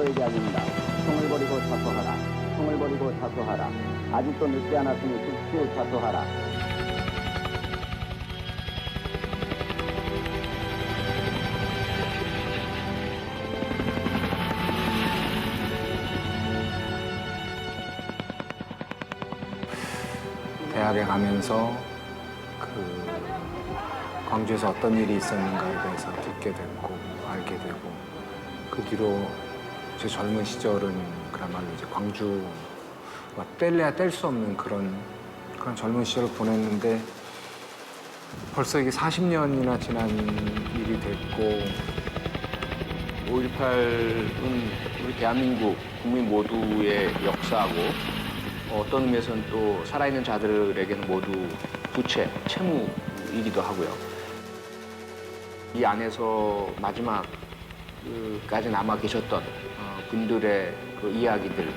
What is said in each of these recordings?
벌써에게 알립니다. 총을 버리고 자수하라. 총을 버리고 자수하라. 아직도 늦지 않았으니 즉시 자수하라. 대학에 가면서 그 광주에서 어떤 일이 있었는가에 대해서 듣게 됐고 알게 되고 그 뒤로 제 젊은 시절은 그야말로 이제 광주가 뗄래야 뗄 수 없는 그런 젊은 시절을 보냈는데 벌써 이게 40년이나 지난 일이 됐고 5.18은 우리 대한민국 국민 모두의 역사고 어떤 의미에서는 또 살아있는 자들에게는 모두 부채, 채무이기도 하고요. 이 안에서 마지막까지 남아 계셨던 분들의 그 이야기들,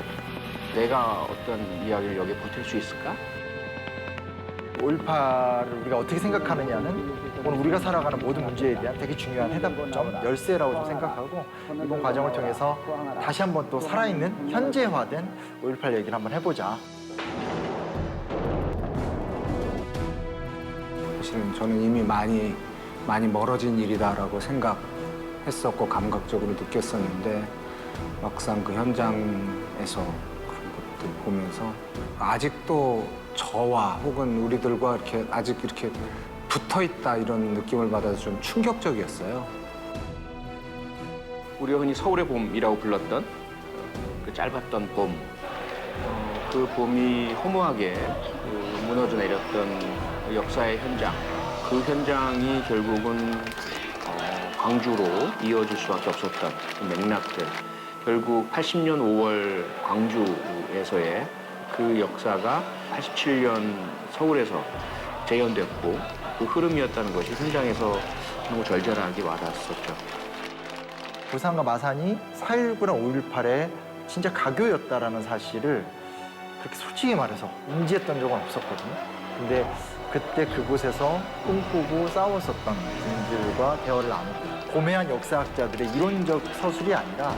내가 어떤 이야기를 여기에 보탤 수 있을까? 5.18을 우리가 어떻게 생각하느냐는 오늘 우리가 살아가는 모든 문제에 대한 되게 중요한 해답점, 열쇠라고 좀 생각하고 이번 과정을 통해서 다시 한번 또 살아있는 현재화된 5.18 얘기를 한번 해보자. 사실은 저는 이미 많이 멀어진 일이다라고 생각했었고 감각적으로 느꼈었는데 막상 그 현장에서 그런 것들 보면서 아직도 저와 혹은 우리들과 이렇게 아직 이렇게 붙어 있다 이런 느낌을 받아서 좀 충격적이었어요. 우리가 흔히 서울의 봄이라고 불렀던 그 짧았던 봄, 그 봄이 허무하게 그 무너져 내렸던 역사의 현장, 그 현장이 결국은 광주로 이어질 수밖에 없었던 그 맥락들, 결국 80년 5월 광주에서의 그 역사가 87년 서울에서 재현됐고 그 흐름이었다는 것이 현장에서 너무 절절하게 와닿았었죠. 부산과 마산이 4.19랑 5.18의 진짜 가교였다라는 사실을 그렇게 솔직히 말해서 인지했던 적은 없었거든요. 근데 그때 그곳에서 꿈꾸고 싸웠었던 분들과 대화를 나누고 고매한 역사학자들의 이론적 서술이 아니라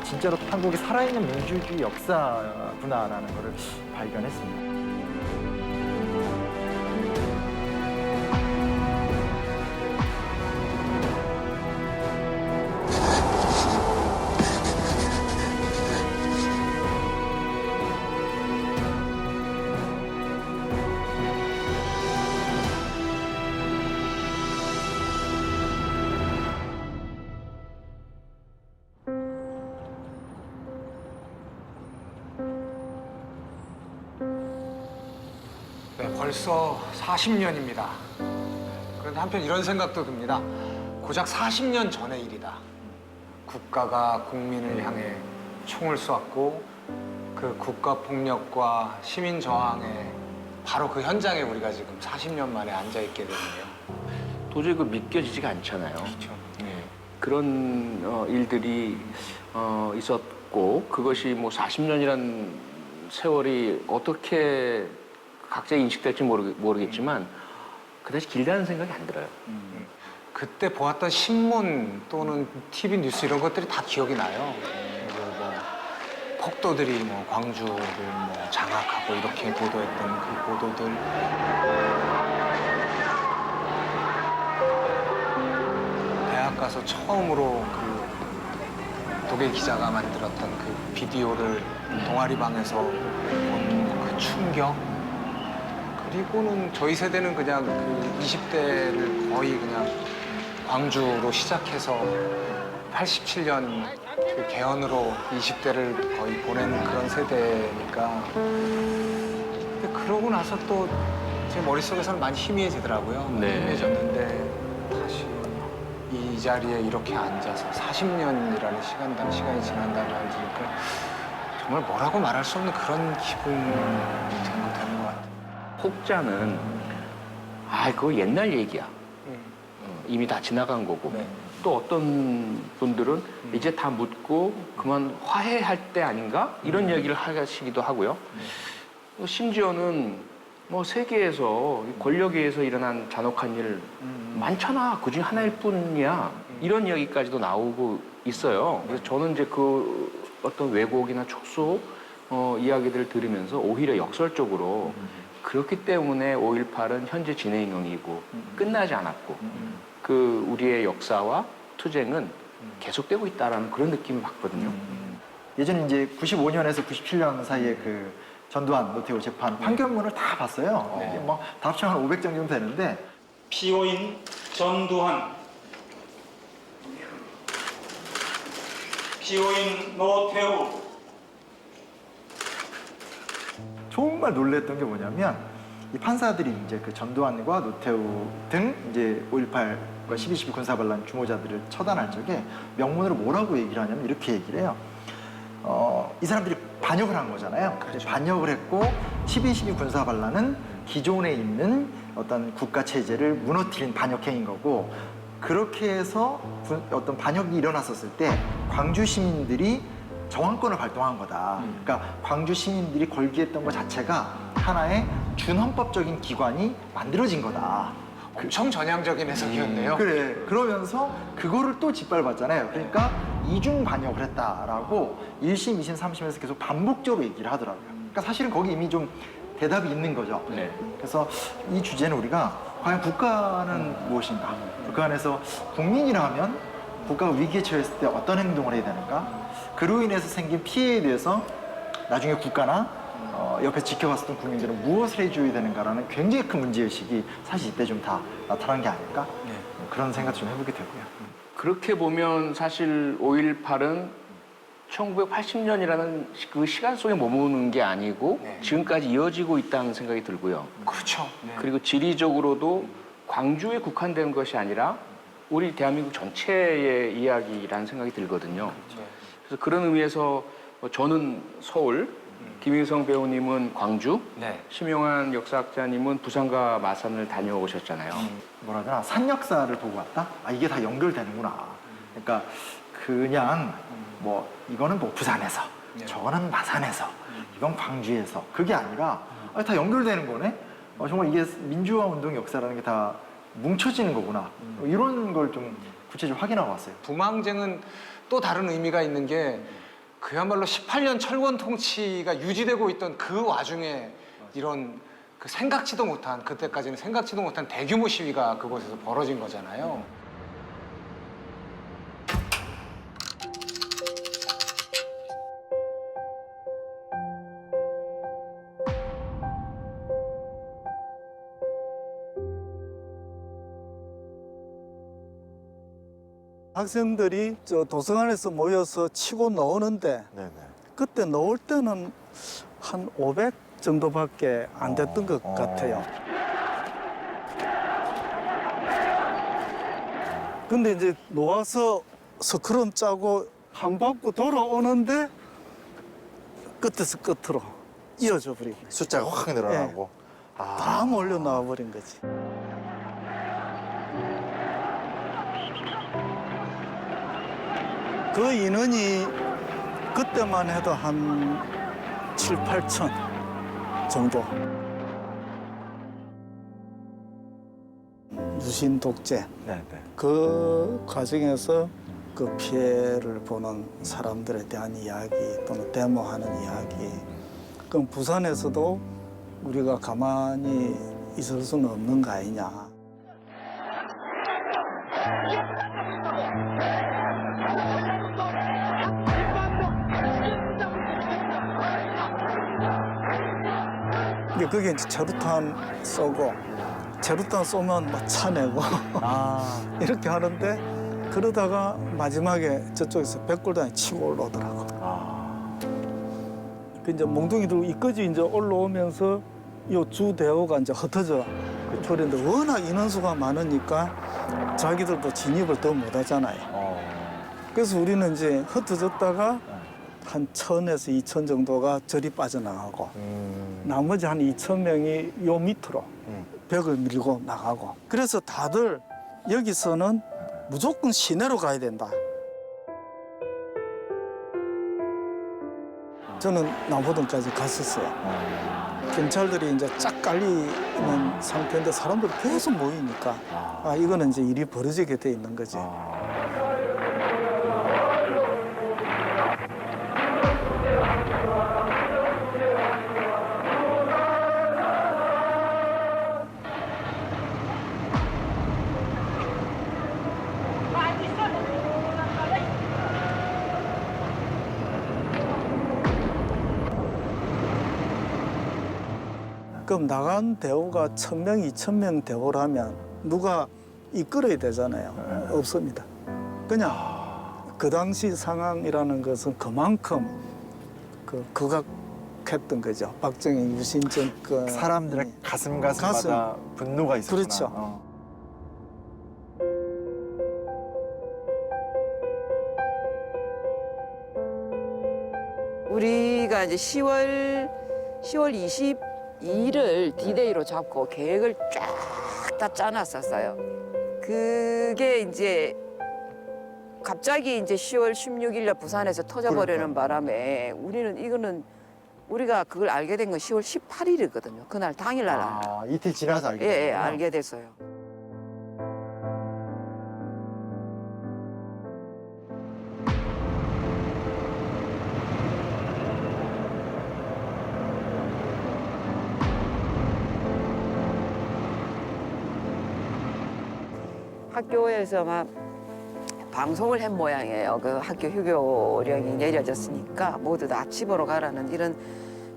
진짜로 한국이 살아있는 민주주의 역사구나라는 것을 발견했습니다. 네, 벌써 40년입니다. 그런데 한편 이런 생각도 듭니다. 고작 40년 전의 일이다. 국가가 국민을 향해 총을 쏘았고 그 국가 폭력과 시민 저항에 바로 그 현장에 우리가 지금 40년 만에 앉아 있게 되네요. 도저히 그 믿겨지지가 않잖아요. 그렇죠. 그런 일들이 있었고 그것이 뭐 40년이란 세월이 어떻게 각자 인식될지 모르겠지만 그다지 길다는 생각이 안 들어요. 그때 보았던 신문 또는 TV 뉴스 이런 것들이 다 기억이 나요. 그리고 뭐 폭도들이 뭐 광주를 뭐 장악하고 이렇게 보도했던 그 보도들. 대학 가서 처음으로 그 독일 기자가 만들었던 그 비디오를 동아리방에서 본 그 충격. 그리고는 저희 세대는 그냥 그 20대를 거의 그냥 광주로 시작해서 87년 그 개헌으로 20대를 거의 보내는 그런 세대니까. 근데 그러고 나서 또 제 머릿속에서는 많이 희미해지더라고요. 네. 희미해졌는데 다시 이 자리에 이렇게 앉아서 40년이라는 시간이 지난다는 걸 알니까 정말 뭐라고 말할 수 없는 그런 기분이 되는 것 같아요. 혹자는 그거 옛날 얘기야. 이미 다 지나간 거고. 네. 또 어떤 분들은 이제 다 묻고 그만 화해할 때 아닌가? 이런 얘기를 하시기도 하고요. 심지어는 뭐 세계에서 권력에 의해서 일어난 잔혹한 일 많잖아. 그중에 하나일 뿐이야. 이런 이야기까지도 나오고 있어요. 그래서 저는 이제 그 어떤 왜곡이나 축소 이야기들을 들으면서 오히려 역설적으로 그렇기 때문에 5.18은 현재 진행형이고 끝나지 않았고 그 우리의 역사와 투쟁은 계속되고 있다라는 그런 느낌을 받거든요. 예전에 이제 95년에서 97년 사이에 그 전두환 노태우 재판 판결문을 다 봤어요. 이게 뭐 다 합치면 한 500장 정도 되는데 피고인 전두환, 피고인 노태우, 정말 놀랬던 게 뭐냐면 이 판사들이 이제 그 전두환과 노태우 등 이제 5.18과 12.12 군사반란 주모자들을 처단할 적에 명문으로 뭐라고 얘기를 하냐면 이렇게 얘기를 해요. 이 사람들이 반역을 한 거잖아요. 반역을 했고 12.12 군사반란은 기존에 있는 어떤 국가 체제를 무너뜨린 반역행인 거고 그렇게 해서 어떤 반역이 일어났었을 때 광주 시민들이 정황권을 발동한 거다. 그러니까 광주 시민들이 걸기했던 것 자체가 하나의 준헌법적인 기관이 만들어진 거다. 엄청 전향적인 해석이었네요. 그래. 그러면서 그거를 또 짓밟았잖아요. 그러니까 이중 반역을 했다라고 1심, 2심, 3심에서 계속 반복적으로 얘기를 하더라고요. 그러니까 사실은 거기 이미 좀 대답이 있는 거죠. 네. 그래서 이 주제는 우리가 과연 국가는 무엇인가? 그 안에서 국민이라 하면 국가가 위기에 처했을 때 어떤 행동을 해야 되는가? 그로 인해서 생긴 피해에 대해서 나중에 국가나 옆에 지켜봤었던 국민들은 무엇을 해줘야 되는가라는 굉장히 큰 문제의식이 사실 이때 좀 다 나타난 게 아닐까? 그런 생각도 좀 해보게 되고요. 그렇게 보면 사실 5.18은 1980년이라는 그 시간 속에 머무는 게 아니고 지금까지 이어지고 있다는 생각이 들고요. 그렇죠. 그리고 지리적으로도 광주에 국한된 것이 아니라 우리 대한민국 전체의 이야기라는 생각이 들거든요. 그래서 그런 의미에서 저는 서울, 김일성 배우님은 광주, 네. 심용환 역사학자님은 부산과 마산을 다녀오셨잖아요. 뭐라 하나 산 역사를 보고 왔다? 아 이게 다 연결되는구나. 그러니까 그냥 뭐 이거는 뭐 부산에서, 저거는 마산에서, 이건 광주에서 그게 아니라 다 연결되는 거네. 정말 이게 민주화 운동 역사라는 게 다 뭉쳐지는 거구나. 이런 걸 좀 구체적으로 확인하고 왔어요. 부망쟁은 또 다른 의미가 있는 게 그야말로 18년 철권 통치가 유지되고 있던 그 와중에 이런 그 생각지도 못한 그때까지는 생각지도 못한 대규모 시위가 그곳에서 벌어진 거잖아요. 학생들이 저 도서관에서 모여서 치고 나오는데 그때 나올 때는 한 500 정도밖에 안 됐던 것 같아요. 근데 이제 놓아서 스크럼 짜고 한 바퀴 돌아오는데 끝에서 끝으로 이어져 버리고 숫자가 확 늘어나고. 다 몰려 나와 버린 거지. 그 인원이 그때만 해도 한 7, 8천 정도. 유신 독재. 그 과정에서 그 피해를 보는 사람들에 대한 이야기 또는 데모하는 이야기. 그럼 부산에서도 우리가 가만히 있을 수는 없는 거 아니냐. 근데 그게 이제 체류탄 쏘고, 체류탄 쏘면 뭐 차내고 이렇게 하는데 그러다가 마지막에 저쪽에서 백골단이 치고 올라오더라고. 그 이제 몽둥이들 이까지 이제 올라오면서 요 주 대호가 이제 흩어져 버렸는데 워낙 인원수가 많으니까 자기들도 진입을 더 못하잖아요. 그래서 우리는 이제 흩어졌다가 한 1000에서 2000 정도가 저리 빠져나가고 나머지 한 2000명이 요 밑으로 벽을 밀고 나가고 그래서 다들 여기서는 무조건 시내로 가야 된다. 저는 남포동까지 갔었어요. 경찰들이 이제 쫙 깔리는 상태인데 사람들이 계속 모이니까 이거는 이제 일이 벌어지게 돼 있는 거지. 그럼 나간 대우가 1,000명, 2,000명 대우라면 누가 이끌어야 되잖아요. 없습니다. 그냥 그 당시 상황이라는 것은 그만큼 극악했던 거죠. 박정희 유신 정권. 사람들의 가슴마다 분노가 있었구나. 그렇죠. 우리가 이제 10월 22일을 디데이로 잡고 계획을 쫙 다 짜놨었어요. 그게 이제 갑자기 이제 10월 16일 날 부산에서 터져버리는 바람에 우리가 그걸 알게 된 건 10월 18일이거든요. 그날 당일날 아, 이틀 지나서 알게 예, 됐구나. 알게 됐어요. 학교에서 막 방송을 한 모양이에요. 그 학교 휴교령이 내려졌으니까 모두 다 집으로 가라는 이런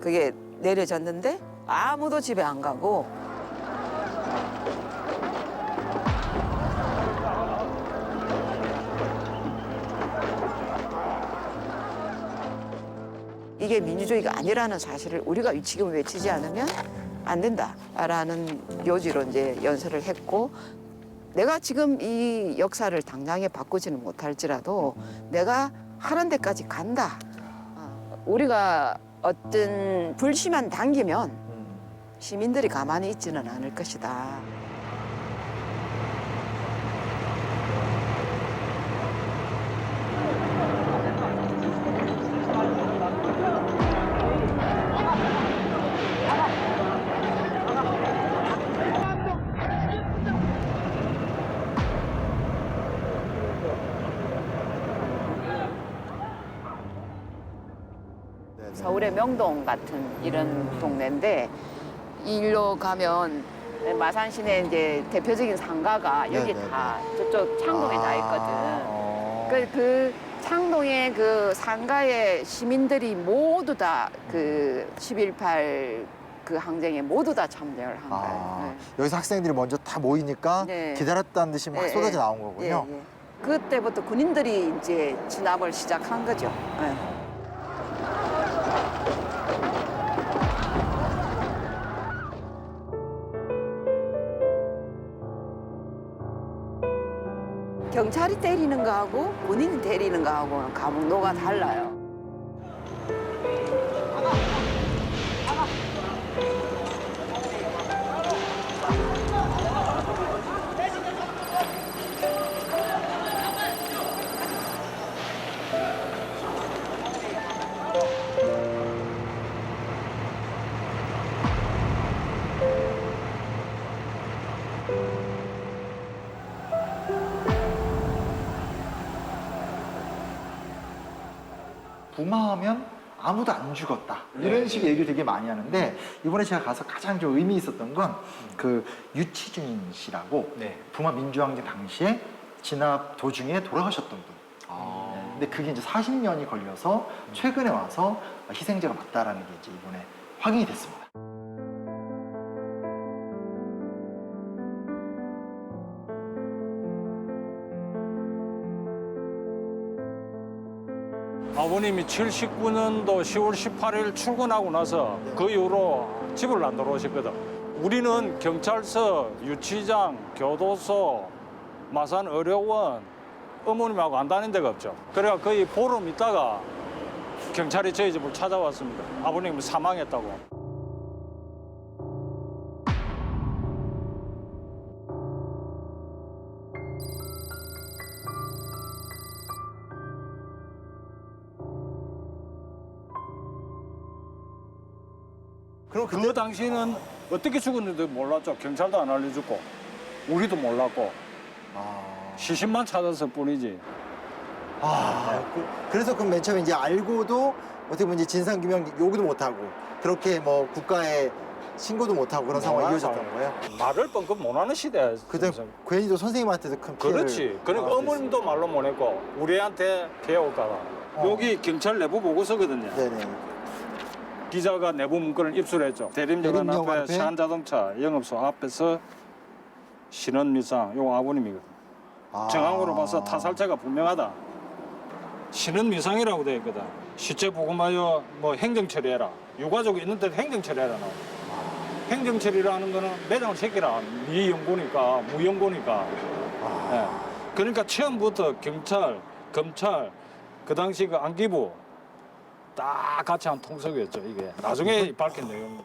그게 내려졌는데 아무도 집에 안 가고 이게 민주주의가 아니라는 사실을 우리가 지금 외치지 않으면 안 된다라는 요지로 이제 연설을 했고 내가 지금 이 역사를 당장에 바꾸지는 못할지라도 내가 하는 데까지 간다. 우리가 어떤 불씨만 당기면 시민들이 가만히 있지는 않을 것이다. 서울의 명동 같은 이런 동네인데 이 일로 가면 마산 시내 이제 대표적인 상가가 여기 네네네. 다 저쪽 창동에 다 있거든. 그 창동의 그 상가의 시민들이 모두 다 그 11.8 그 항쟁에 모두 다 참여를 한 거예요. 여기서 학생들이 먼저 다 모이니까 네. 기다렸다는 듯이 막 쏟아져 나온 거군요. 예. 그때부터 군인들이 이제 진압을 시작한 거죠. 예. 경찰이 때리는 거하고 군인이 때리는 거하고는 감옥도가 달라요. 부마하면 아무도 안 죽었다. 이런 식의 얘기를 되게 많이 하는데 이번에 제가 가서 가장 좀 의미 있었던 건 그 유치준 씨라고 네. 부마 민주항쟁 당시에 진압 도중에 돌아가셨던 분. 근데 그게 이제 40년이 걸려서 최근에 와서 희생자가 맞다라는 게 이제 이번에 확인이 됐습니다. 아버님이 79년도 10월 18일 출근하고 나서 그 이후로 집을 안 들어오셨거든. 우리는 경찰서, 유치장, 교도소, 마산 의료원, 어머님하고 안 다닌 데가 없죠. 그래가 거의 보름 있다가 경찰이 저희 집을 찾아왔습니다. 아버님이 사망했다고. 그럼 그 당시는 어떻게 죽었는지 몰랐죠. 경찰도 안 알려줬고 우리도 몰랐고 시신만 찾았을 뿐이지. 그래서 그럼 맨 처음에 이제 알고도 어떻게 보면 이제 진상규명 요구도 못하고 그렇게 뭐 국가에 신고도 못하고 그런 상황이 이어졌던 거예요? 말을 뻥끗 못하는 시대야. 그때 괜히 또 선생님한테도 큰 피해를 그렇지. 그러니까 어머님도 말로 못했고 우리한테 배울까봐. 여기 경찰 내부 보고서거든요. 네네. 기자가 내부 문건을 입수했죠. 대림여관 대림여관 앞에 앞에? 시한자동차 영업소 앞에서 신은미상 요 아버님이거든. 정황으로 봐서 타살자가 분명하다. 신은미상이라고 돼 있거든. 시체 보고마여 뭐 행정처리해라. 유가족이 있는데 행정처리해라. 나와. 행정처리라는 거는 매장을 새기라. 미연고니까 무연고니까. 예. 그러니까 처음부터 경찰, 검찰, 그 당시 그 안기부 다 같이 한 통속이었죠. 이게 나중에 밝힌 내용입니다.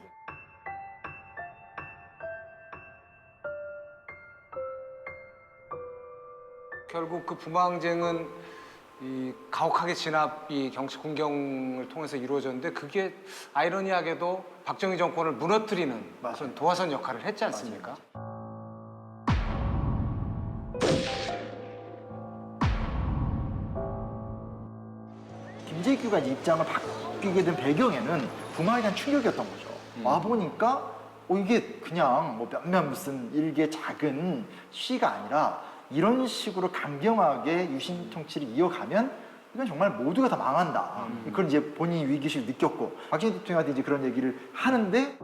결국 그 부마항쟁은 이 가혹하게 진압이 경치 군경을 통해서 이루어졌는데 그게 아이러니하게도 박정희 정권을 무너뜨리는 그런 도화선 역할을 했지 않습니까? 김재규가 이제 입장을 바뀌게 된 배경에는 부마에 대한 충격이었던 거죠. 와 보니까 이게 그냥 뭐 몇몇 무슨 일개 작은 시가 아니라 이런 식으로 강경하게 유신 통치를 이어가면 이건 정말 모두가 다 망한다. 그걸 이제 본인이 위기의식을 느꼈고 박정희 대통령한테 이제 그런 얘기를 하는데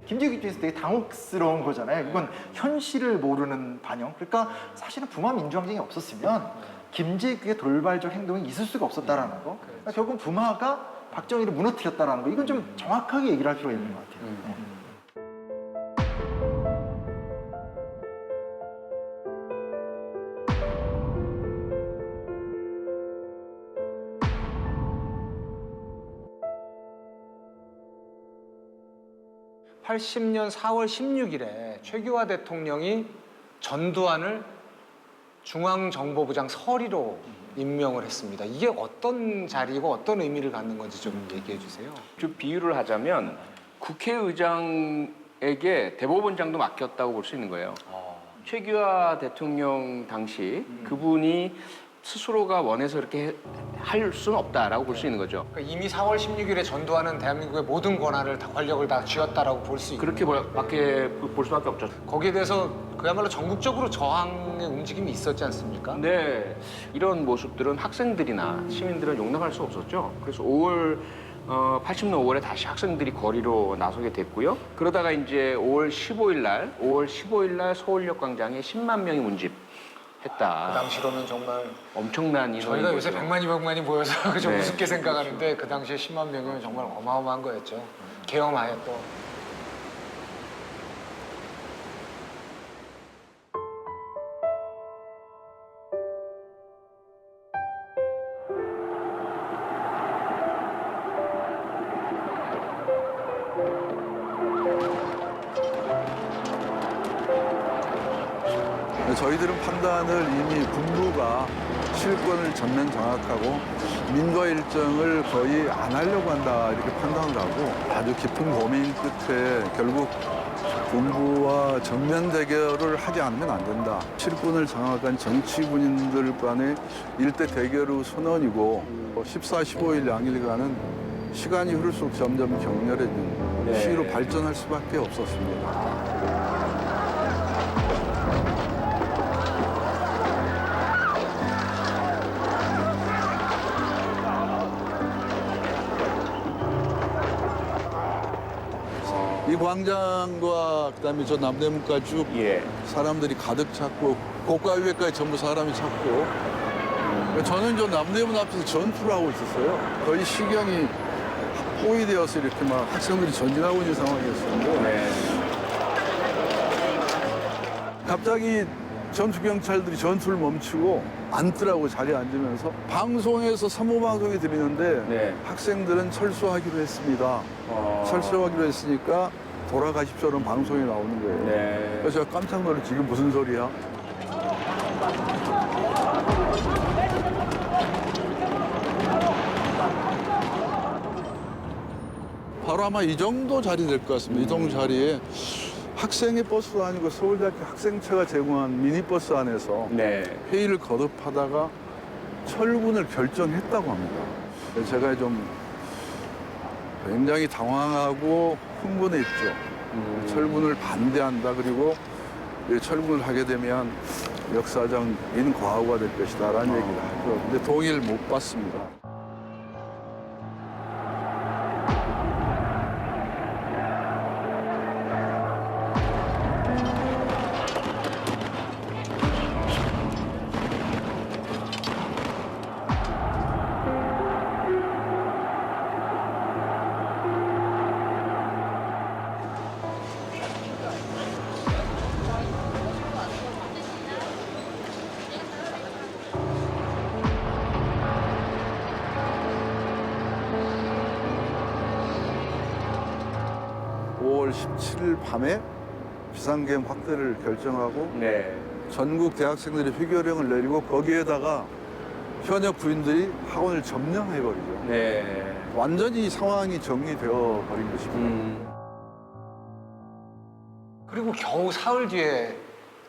김재규 입장에서 되게 당혹스러운 거잖아요. 이건 현실을 모르는 반영. 그러니까 사실은 부마 민주항쟁이 없었으면 김재규의 돌발적 행동이 있을 수가 없었다라는 거. 그러니까 결국 부마가 박정희를 무너뜨렸다라는 거. 이건 좀 정확하게 얘기를 할 필요가 있는 것 같아요. 80년 4월 16일에 최규하 대통령이 전두환을 중앙정보부장 서리로 임명을 했습니다. 이게 어떤 자리고 어떤 의미를 갖는 건지 좀 얘기해 주세요. 좀 비유를 하자면 국회의장에게 대법원장도 맡겼다고 볼 수 있는 거예요. 최규하 대통령 당시 그분이 스스로가 원해서 이렇게 할 수는 없다라고 볼 수 있는 거죠. 그러니까 이미 4월 16일에 전두환은 대한민국의 모든 권한을 다 권력을 다 쥐었다라고 볼 수 있는 그렇게 밖에 볼 수밖에 없죠. 거기에 대해서 그야말로 전국적으로 저항의 움직임이 있었지 않습니까? 네, 이런 모습들은 학생들이나 시민들은 용납할 수 없었죠. 그래서 80년 5월에 다시 학생들이 거리로 나서게 됐고요. 그러다가 이제 5월 15일 날 서울역 광장에 10만 명이 문집했다. 그 당시로는 정말 엄청난 인원이 저희가 요새 거죠. 100만, 200만이 모여서 그저 네. 우습게 생각하는데 그 당시에 10만 명이면 정말 어마어마한 거였죠. 계엄하에 또. 저희들은 판단을 이미 군부가 실권을 전면 장악하고 민거 일정을 거의 안 하려고 한다 이렇게 판단을 하고 아주 깊은 고민 끝에 결국 군부와 정면 대결을 하지 않으면 안 된다. 실권을 장악한 정치 군인들 간의 일대 대결의 선언이고 14, 15일 양일간은 시간이 흐를수록 점점 격렬해진 시위로 발전할 수밖에 없었습니다. 이 광장과 그다음에 저 남대문까지 쭉 사람들이 가득 찼고 고가 위에까지 전부 사람이 찼고 저는 저 남대문 앞에서 전투를 하고 있었어요. 거의 시경이 포위되어서 이렇게 막 학생들이 전진하고 있는 상황이었는데 갑자기 전투 경찰들이 전투를 멈추고 앉더라고 자리에 앉으면서 방송에서 사무방송이 들리는데 학생들은 철수하기로 했습니다. 철수하기로 했으니까 돌아가십시오라는 방송이 나오는 거예요. 그래서 제가 깜짝 놀래 지금 무슨 소리야? 바로 아마 이 정도 자리 될 것 같습니다. 이 정도 자리에 학생의 버스도 아니고 서울대학교 학생체가 제공한 미니버스 안에서 네. 회의를 거듭하다가 철분을 결정했다고 합니다. 그래서 제가 좀 굉장히 당황하고 흥분했죠. 철분을 반대한다. 그리고 이 철분을 하게 되면 역사적인 과오가 될 것이다라는 얘기를 하죠. 근데 동의를 못 받습니다. (5월 17일) 밤에 비상계엄 확대를 결정하고 네. 전국 대학생들이 휴교령을 내리고 거기에다가 현역 부인들이 학원을 점령해버리죠. 네. 완전히 상황이 정리되어 버린 것입니다. 그리고 겨우 사흘 뒤에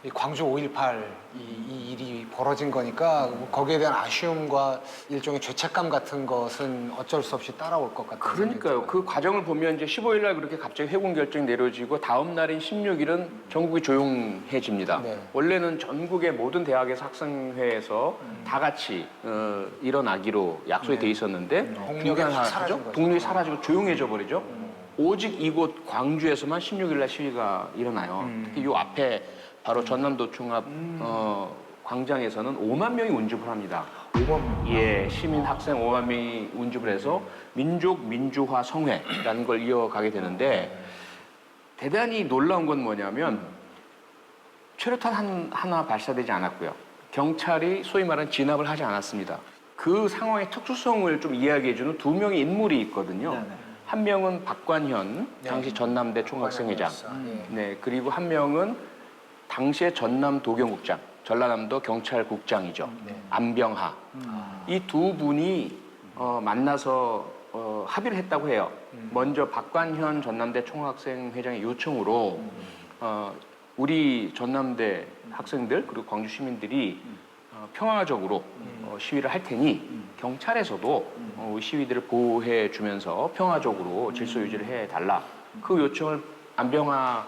이 광주 5.18 이 일이 벌어진 거니까 거기에 대한 아쉬움과 일종의 죄책감 같은 것은 어쩔 수 없이 따라올 것 같아요. 그러니까요. 그 과정을 보면 이제 15일 날 그렇게 갑자기 회군 결정이 내려지고 다음 날인 16일은 전국이 조용해집니다. 네. 원래는 전국의 모든 대학에서 학생회에서 다 같이 일어나기로 약속이 돼 있었는데 동력이 확 사라진 거죠. 동력이 사라지고 조용해져 버리죠. 오직 이곳 광주에서만 16일 날 시위가 일어나요. 특히 요 앞에 바로 전남도 총합 광장에서는 5만 명이 운집을 합니다. 5만 명? 예, 시민 학생 5만 명이 운집을 해서 민족 민주화 성회라는 걸 이어가게 되는데 대단히 놀라운 건 뭐냐면 최루탄 하나 발사되지 않았고요. 경찰이 소위 말하는 진압을 하지 않았습니다. 그 상황의 특수성을 좀 이야기해주는 두 명의 인물이 있거든요. 한 명은 박관현, 당시 전남대 총학생회장. 네, 그리고 한 명은 당시의 전남 도경국장, 전라남도 경찰국장이죠. 안병하. 이 두 분이 만나서 합의를 했다고 해요. 먼저 박관현 전남대 총학생회장의 요청으로 우리 전남대 학생들 그리고 광주 시민들이 평화적으로 시위를 할 테니 경찰에서도 시위들을 보호해 주면서 평화적으로 질서 유지를 해달라. 그 요청을 안병하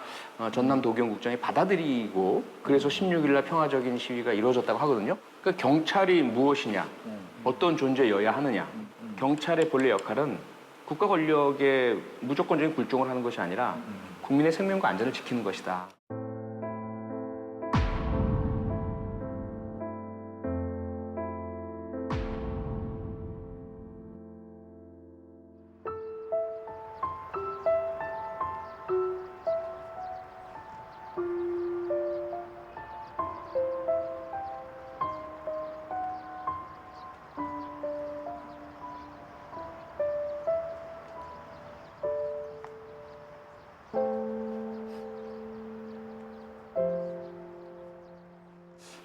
전남 도경국장이 받아들이고 그래서 16일 날 평화적인 시위가 이루어졌다고 하거든요. 그 경찰이 무엇이냐, 어떤 존재여야 하느냐. 경찰의 본래 역할은 국가 권력의 무조건적인 굴종을 하는 것이 아니라 국민의 생명과 안전을 지키는 것이다.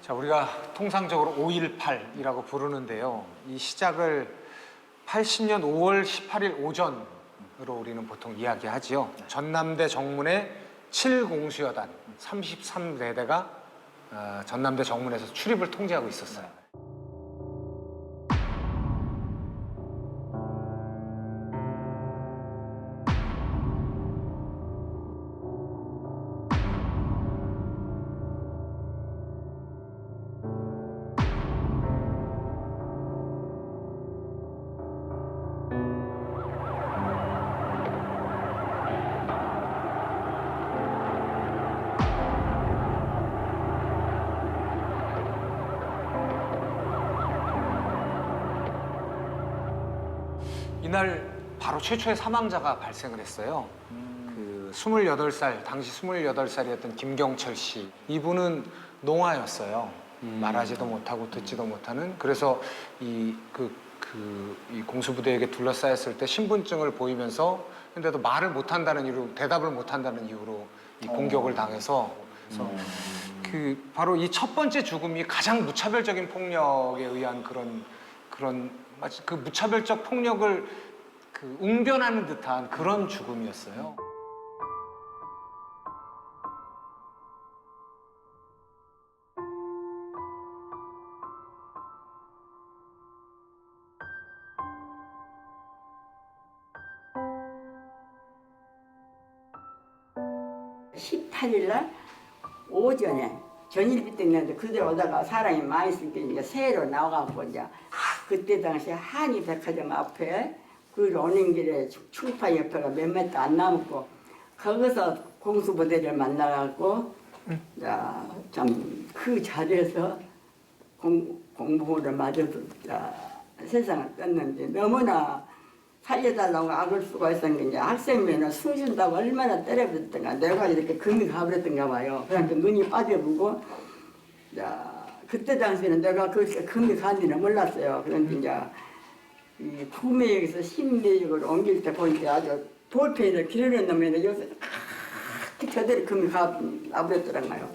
자, 우리가 통상적으로 5.18이라고 부르는데요. 이 시작을 80년 5월 18일 오전으로 우리는 보통 이야기하지요. 전남대 정문의 7공수여단 33대대가 전남대 정문에서 출입을 통제하고 있었어요. 이날 바로 최초의 사망자가 발생을 했어요. 그 28살, 당시 28살이었던 김경철 씨. 이분은 농아였어요. 말하지도 못하고 듣지도 못하는. 그래서 이 공수부대에게 둘러싸였을 때 신분증을 보이면서 근데도 말을 못한다는 이유로, 대답을 못한다는 이유로 이 공격을 당해서 그래서 바로 이 첫 번째 죽음이 가장 무차별적인 폭력에 의한 그런 마치 그 무차별적 폭력을 웅변하는 듯한 그런 죽음이었어요. 18일 날 오전에 전일비 때문에 그대로 오다가 사람이 많이 있으니까 이제 새로 나와갖고 이제 그때 당시에 한이 백화점 앞에 그 오는 길에 충파 옆에가 몇 미터 안 남고 거기서 공수부대를 만나갖고 참 그 자리에서 공부를 맞아서 세상을 떴는데 너무나 살려달라고 악을 수가 있었는데 이제 학생면허 숨쉰다고 얼마나 때려버렸던가 내가 이렇게 금이 가버렸던가 봐요. 그러니까 눈이 빠져보고 그때 당시에는 내가 그렇게 금이 간지는 몰랐어요. 그런데 이제 이 구매역에서 신매역으로 옮길 때 보니까 아주 볼펜을 기르는 놈에는 여기서 저대로 금이 가버렸더라고요.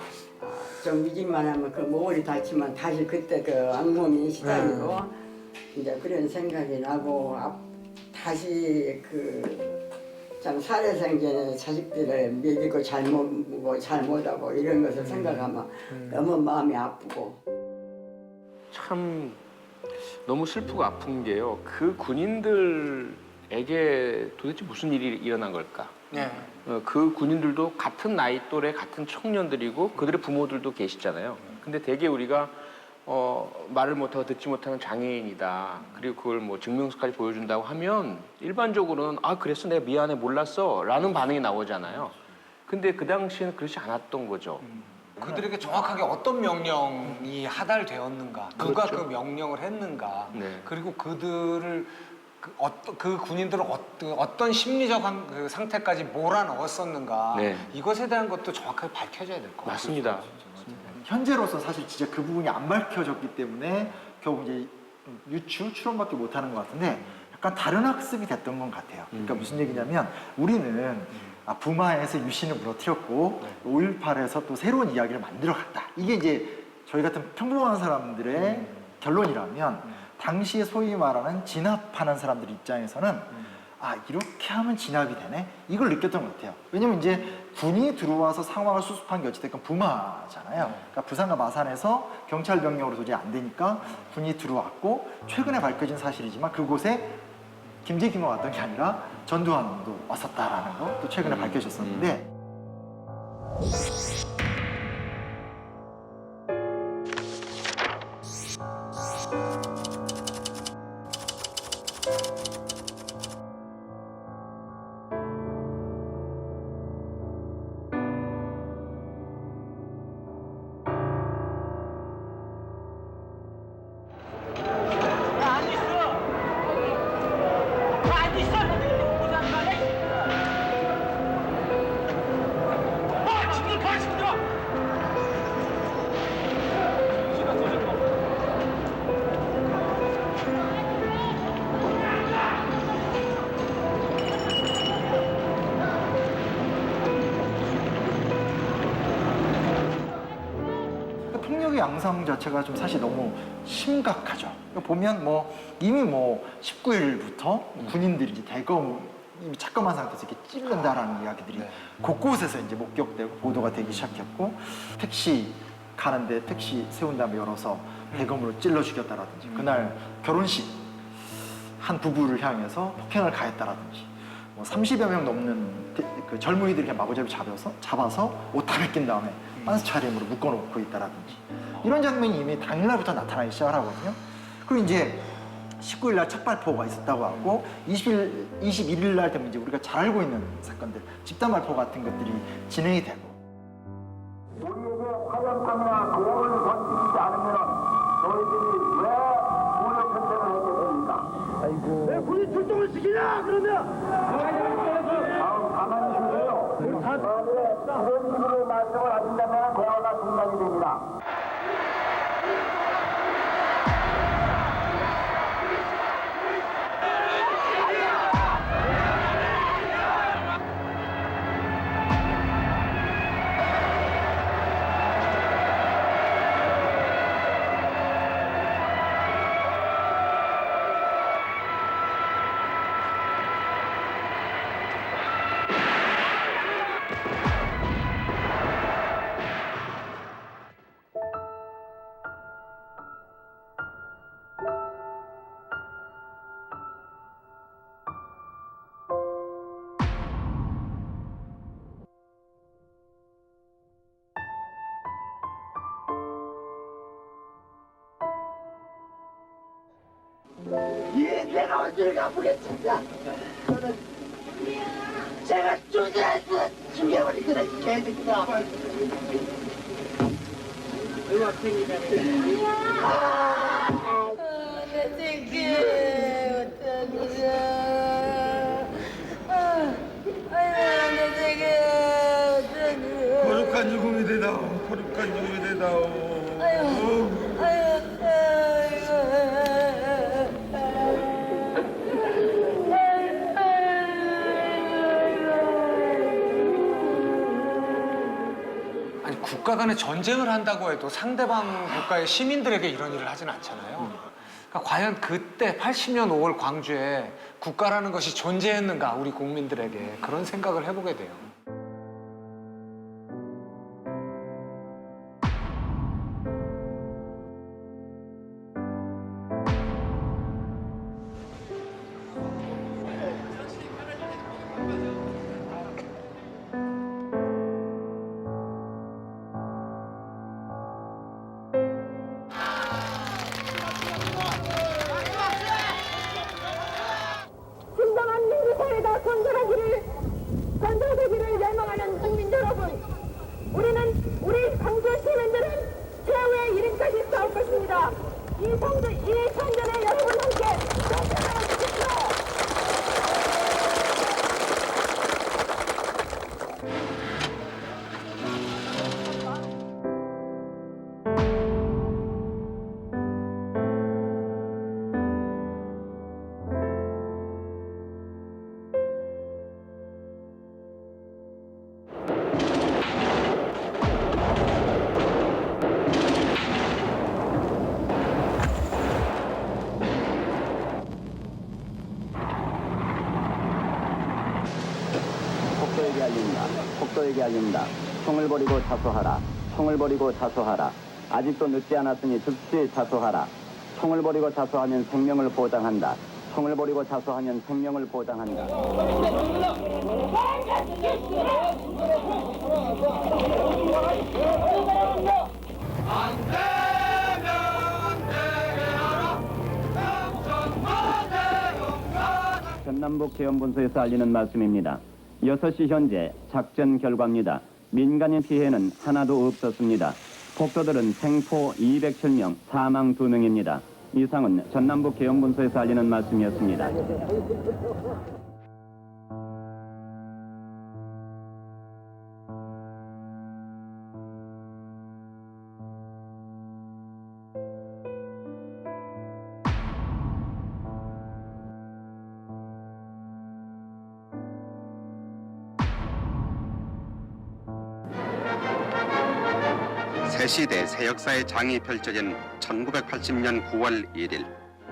좀 믿을만 하면 그 모골이 닿지만 다시 그때 그 악몽이 시달리고 이제 그런 생각이 나고 다시 그 참 살해생전에 자식들을 먹이고 잘못하고 이런 것을 생각하면 너무 마음이 아프고 참 너무 슬프고 아픈 게요. 그 군인들에게 도대체 무슨 일이 일어난 걸까? 네. 그 군인들도 같은 나이 또래 같은 청년들이고 그들의 부모들도 계시잖아요. 근데 대개 우리가 말을 못하고 듣지 못하는 장애인이다. 그리고 그걸 뭐 증명서까지 보여준다고 하면 일반적으로는 아 그랬어 내가 미안해 몰랐어 라는 반응이 나오잖아요. 근데 그 당시에는 그렇지 않았던 거죠. 그들에게 정확하게 어떤 명령이 하달되었는가, 누가 그렇죠. 그 명령을 했는가, 네. 그리고 그들을 그 군인들은 어떤 심리적 그 상태까지 몰아넣었었는가, 네. 이것에 대한 것도 정확하게 밝혀져야 될 것 같아요. 맞습니다. 현재로서 사실 진짜 그 부분이 안 밝혀졌기 때문에 결국 이제 추론밖에 못하는 것 같은데 약간 다른 학습이 됐던 것 같아요. 그러니까 무슨 얘기냐면 우리는 부마에서 유신을 무너뜨렸고 5.18에서 또 새로운 이야기를 만들어갔다. 이게 이제 저희 같은 평범한 사람들의 결론이라면 당시에 소위 말하는 진압하는 사람들 입장에서는 아 이렇게 하면 진압이 되네? 이걸 느꼈던 것 같아요. 왜냐면 이제 군이 들어와서 상황을 수습한 게 어찌됐건 부마잖아요. 그러니까 부산과 마산에서 경찰 병력으로 도저히 안 되니까 군이 들어왔고 최근에 밝혀진 사실이지만 그곳에 김재기만 왔던 게 아니라 전두환도 왔었다라는 거 또 최근에 밝혀졌었는데 폭력의 양상 자체가 좀 사실 너무 심각하죠. 보면 뭐 이미 뭐 19일부터 군인들이 이제 대검 이미 착검한 상태에서 이렇게 찌른다라는 이야기들이 곳곳에서 이제 목격되고 보도가 되기 시작했고 택시 가는데 택시 세운 다음에 열어서 대검으로 찔러 죽였다라든지 그날 결혼식 한 부부를 향해서 폭행을 가했다라든지 뭐 30여 명 넘는 그 젊은이들이 그냥 마구잡이 잡아서 옷 다 벗긴 다음에 빤스 차림으로 묶어놓고 있다라든지 이런 장면이 이미 당일날부터 나타나기 시작하거든요. 그리고 이제 19일날 첫 발포가 있었다고 하고 21일날 되면 이제 우리가 잘 알고 있는 사건들 집단 발포 같은 것들이 진행이 되고 우리에게 화염병이나 공을 던지지 않으면 너희들이 왜 무력 전쟁을 하게 됩니까? 왜 군이 출동을 시키냐 그러면 가만히 쉬세요. 만약에 이런 식으로 말씀을 하신다면 대화가 중단이 됩니다. 내가 언제를 갚겠습니다. 저는 제가 조지라서 죽여버리거든 이 개새끼가. 내 새끼 어떡해. 아유 내 새끼 어떡해. 거룩한 죽음이 되다오. 거룩한 죽음이 되다오. 아유 아니 국가 간에 전쟁을 한다고 해도 상대방 국가의 시민들에게 이런 일을 하진 않잖아요. 그러니까 과연 그때 80년 5월 광주에 국가라는 것이 존재했는가 우리 국민들에게 그런 생각을 해보게 돼요. 진정한 민주사회가 건설되기를 열망하는 국민 여러분, 우리는 우리 광주 시민들은 최후의 이름까지 싸울 것입니다. 이 성전에 여러분 함께 동참하여 주십시오. 폭도에게 알린다. 폭도에게 알린다. 총을 버리고 자수하라. 총을 버리고 자수하라. 아직도 늦지 않았으니 즉시 자수하라. 총을 버리고 자수하면 생명을 보장한다. 총을 버리고 자수하면 생명을 보장한다. 전남북 계엄본부에서 알리는 말씀입니다. 6시 현재 작전 결과입니다. 민간인 피해는 하나도 없었습니다. 폭도들은 생포 207명, 사망 2명입니다. 이상은 전남북 계엄본부에서 알리는 말씀이었습니다. 새 시대 새 역사의 장이 펼쳐진 1980년 9월 1일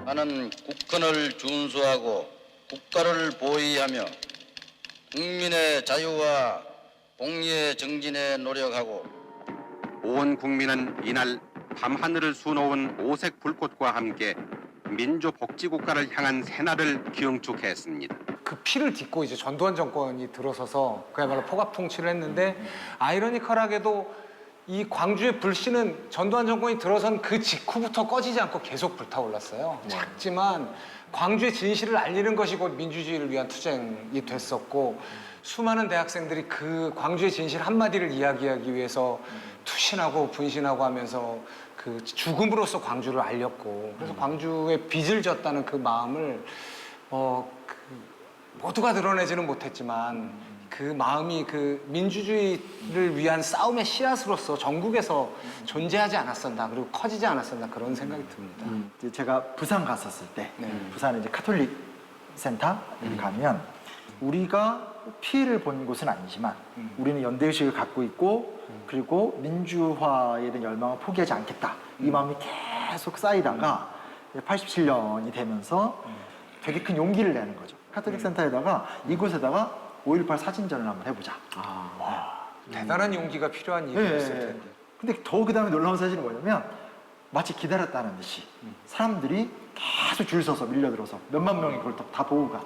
나는 국권을 준수하고 국가를 보위하며 국민의 자유와 공의의 정진에 노력하고 온 국민은 이날 밤하늘을 수놓은 오색 불꽃과 함께 민주복지국가를 향한 새날을 기응축했습니다. 그 피를 딛고 이제 전두환 정권이 들어서서 그야말로 폭압 통치를 했는데 아이러니컬하게도 이 광주의 불씨는 전두환 정권이 들어선 그 직후부터 꺼지지 않고 계속 불타올랐어요. 작지만 광주의 진실을 알리는 것이 곧 민주주의를 위한 투쟁이 됐었고 수많은 대학생들이 그 광주의 진실 한마디를 이야기하기 위해서 투신하고 분신하고 하면서 그 죽음으로써 광주를 알렸고 그래서 광주에 빚을 졌다는 그 마음을 모두가 드러내지는 못했지만 그 마음이 그 민주주의를 위한 싸움의 씨앗으로서 전국에서 존재하지 않았었나 그리고 커지지 않았었나 그런 생각이 듭니다. 제가 부산 갔었을 때 부산 이제 카톨릭 센터에 가면 우리가 피해를 본 곳은 아니지만 우리는 연대의식을 갖고 있고 그리고 민주화에 대한 열망을 포기하지 않겠다 이 마음이 계속 쌓이다가 87년이 되면서 되게 큰 용기를 내는 거죠. 카톨릭 센터에다가 이곳에다가 5.18 사진전을 한번 해보자. 대단한 용기가 필요한 일이었을 텐데. 근데 더 그 다음에 놀라운 사실은 뭐냐면 마치 기다렸다는 듯이 사람들이 계속 줄 서서 밀려들어서 몇만 명이 그걸 다 보고 가.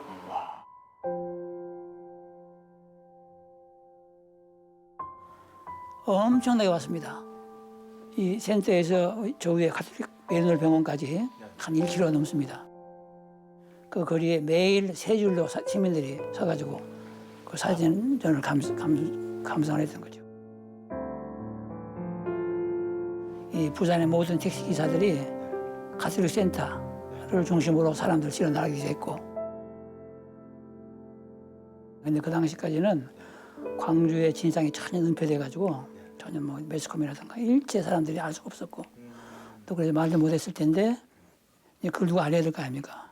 엄청나게 왔습니다. 이 센터에서 저 위에 카톨릭 베르널 병원까지 한 1km 넘습니다. 그 거리에 매일 세 줄로 시민들이 서가지고 그 사진전을 감상을 했던 거죠. 이 부산의 모든 택시 기사들이 가톨릭 센터를 중심으로 사람들 실어 나가기 했고, 근데 그 당시까지는 광주의 진상이 전혀 은폐돼가지고 전혀 뭐 매스컴이라든가 일체 사람들이 알 수가 없었고, 또 그래서 말도 못했을 텐데 이제 그걸 누가 알아야 될 거 아닙니까?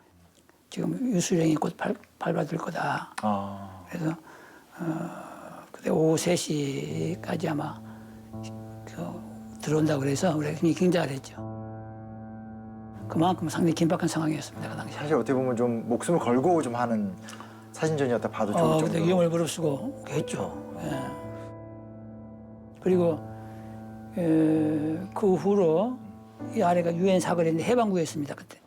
지금 유수령이 곧 발표될 거다. 그래서 그때 오후 3시까지 아마 들어온다고 그래서 우리가 굉장히 긴장을 했죠. 그만큼 상당히 긴박한 상황이었습니다, 그 당시. 사실 어떻게 보면 좀 목숨을 걸고 좀 하는 사진전이었다 봐도 좋을 정도로. 그때 위험을 무릅쓰고 했죠. 예. 그리고 그 후로 이 아래가 유엔 사거리인데 해방구였습니다, 그때.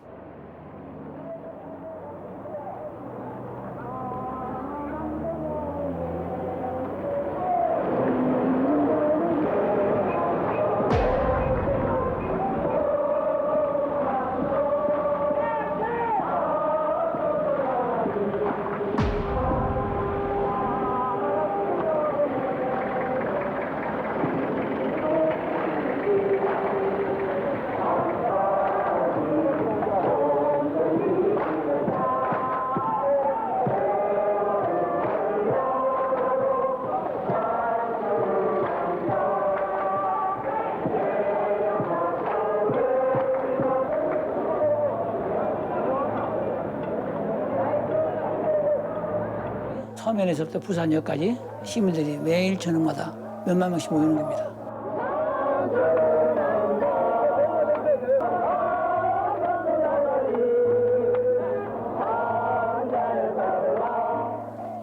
서면에서부터 부산역까지 시민들이 매일 저녁마다 몇만 명씩 모이는 겁니다.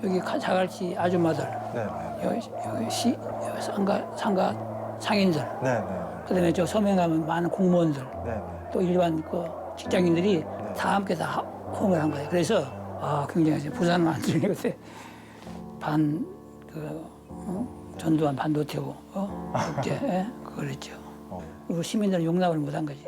여기 자갈치 아줌마들, 여기 상가 상인들, 그다음에 저 서면 가면 많은 공무원들, 또 일반 그 직장인들이 다 함께 다 호응을 한 거예요. 그래서 굉장히 부산 완전히 그때 전두환 반 노태우 국제 그걸 했죠. 그리고 시민들은 용납을 못한 거지.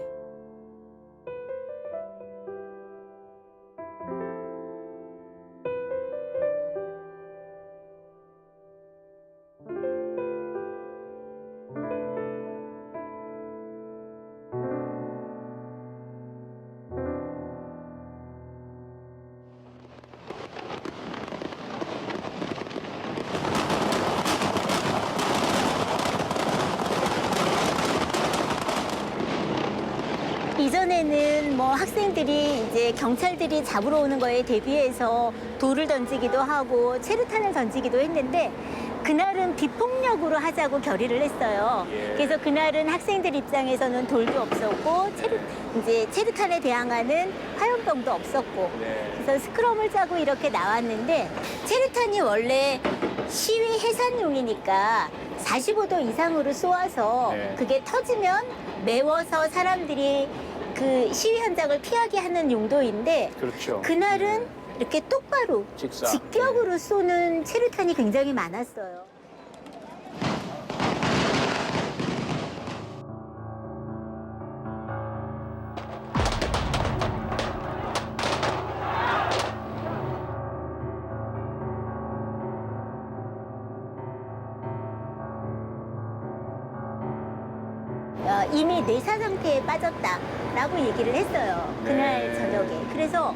이전에는 뭐 학생들이 이제 경찰들이 잡으러 오는 거에 대비해서 돌을 던지기도 하고 체류탄을 던지기도 했는데 그날은 비폭력으로 하자고 결의를 했어요. 그래서 그날은 학생들 입장에서는 돌도 없었고 체류탄에 대항하는 화염병도 없었고 그래서 스크럼을 짜고 이렇게 나왔는데 체류탄이 원래 시위 해산용이니까 45도 이상으로 쏘아서 그게 터지면 메워서 사람들이 그 시위 현장을 피하게 하는 용도인데 그렇죠. 그날은 이렇게 똑바로 직격으로 쏘는 체류탄이 굉장히 많았어요. 이미 내사 상태에 빠졌다라고 얘기를 했어요. 그날 저녁에. 그래서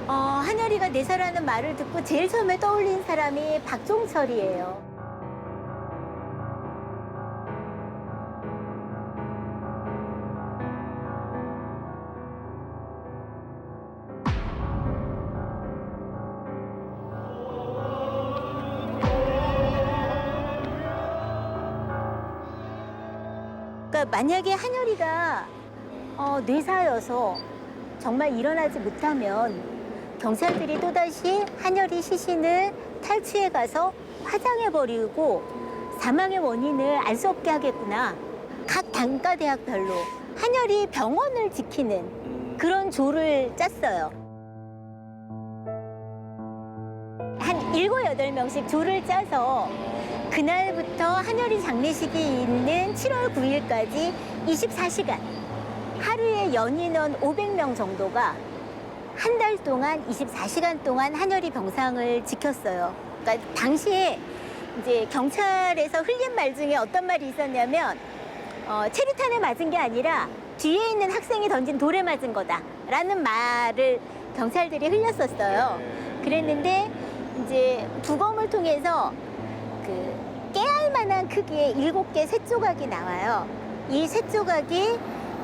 한여리가 내사라는 말을 듣고 제일 처음에 떠올린 사람이 박종철이에요. 그러니까 만약에 한여리가 뇌사여서 정말 일어나지 못하면 경찰들이 또다시 한여리 시신을 탈취해 가서 화장해버리고 사망의 원인을 알 수 없게 하겠구나. 각 단과대학별로 한여리 병원을 지키는 그런 조를 짰어요. 한 7, 8명씩 조를 짜서 그날부터 한여리 장례식이 있는 7월 9일까지 24시간 하루에 연인원 500명 정도가 한 달 동안 24시간 동안 한여리 병상을 지켰어요. 그러니까 당시에 이제 경찰에서 흘린 말 중에 어떤 말이 있었냐면 체류탄에 맞은 게 아니라 뒤에 있는 학생이 던진 돌에 맞은 거다라는 말을 경찰들이 흘렸었어요. 그랬는데 이제 부검을 통해서 그 깨알 만한 크기의 7개 쇳조각이 나와요. 이 쇳조각이